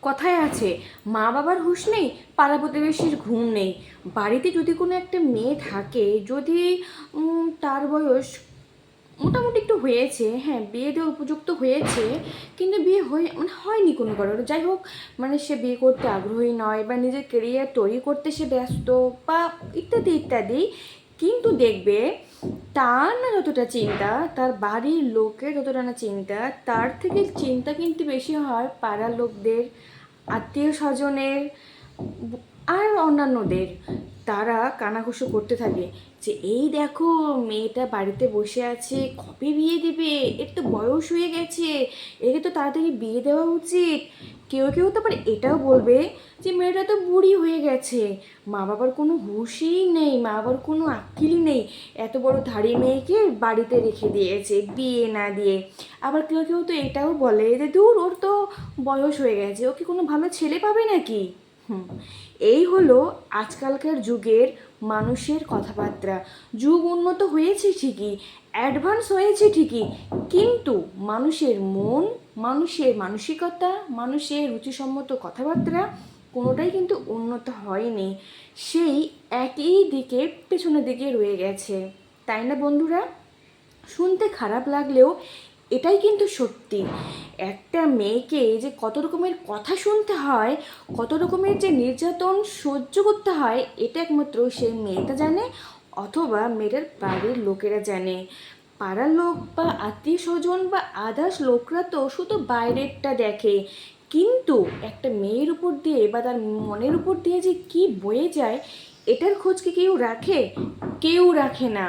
কথায় আছে, মা বাবার হুঁশ নেই, পাড়া প্রতিবেশীর ঘুম নেই। বাড়িতে যদি কোনো একটা মেয়ে থাকে, যদি তার বয়স মোটামুটি একটু হয়েছে, হ্যাঁ বিয়ে দেওয়ার উপযুক্ত হয়েছে, কিন্তু বিয়ে হয়নি কোনো কারণে, যাই হোক, সে বিয়ে করতে আগ্রহী নয়, বা নিজের কেরিয়ার তৈরি করতে সে ব্যস্ত, বা ইত্যাদি ইত্যাদি, কিন্তু দেখবে তার না যতটা চিন্তা, তার বাড়ির লোকের যতটা না চিন্তা, তার থেকে চিন্তা কিন্তু বেশি হয় পাড়ার লোকদের, আত্মীয় স্বজনের, আর অন্যান্যদের। তারা কানাঘুষো করতে থাকে যে এই দেখো, মেয়েটা বাড়িতে বসে আছে, কবে বিয়ে দেবে, এর তো বয়স হয়ে গেছে, একে তো তাড়াতাড়ি বিয়ে দেওয়া উচিত। কেউ কেউ তো আবার এটাও বলবে যে মেয়েটা তো বুড়ি হয়ে গেছে, মা বাবার কোনো হুঁশই নেই, মা বাবার কোনো আক্কেলই নেই, এত বড় ধাড়ি মেয়েকে বাড়িতে রেখে দিয়েছে বিয়ে না দিয়ে। আবার কেউ কেউ তো এটাও বলে যে দূর, ওর তো বয়স হয়ে গেছে, ওকে কোনো ভালো ছেলে পাবে নাকি। হুম, এই হলো আজকালকার যুগের মানুষের কথাবার্তা। যুগ উন্নত হয়েছে ঠিকই, অ্যাডভান্স হয়েছে ঠিকই, কিন্তু মানুষের মন, মানুষের মানসিকতা, মানুষের রুচিসম্মত কথাবার্তা কোনোটাই কিন্তু উন্নত হয়নি, সেই একই দিকে পেছনের দিকে রয়ে গেছে। তাই না বন্ধুরা? শুনতে খারাপ লাগলেও এটাই কিন্তু সত্যি। একটা মেয়েকে যে কত রকমের কথা শুনতে হয়, কত রকমের যে নির্যাতন সহ্য করতে হয়, এটা একমাত্র সেই মেয়েটা জানে, অথবা মেয়েটার বাড়ির লোকেরা জানে। পাড়ার লোক বা আত্মীয় স্বজন বা আদার্স লোকরা তো শুধু বাইরেরটা দেখে, কিন্তু একটা মেয়ের উপর দিয়ে বা তার মনের উপর দিয়ে যে কি বয়ে যায়, এটার খোঁজ কি কেউ রাখে? কেউ রাখে না।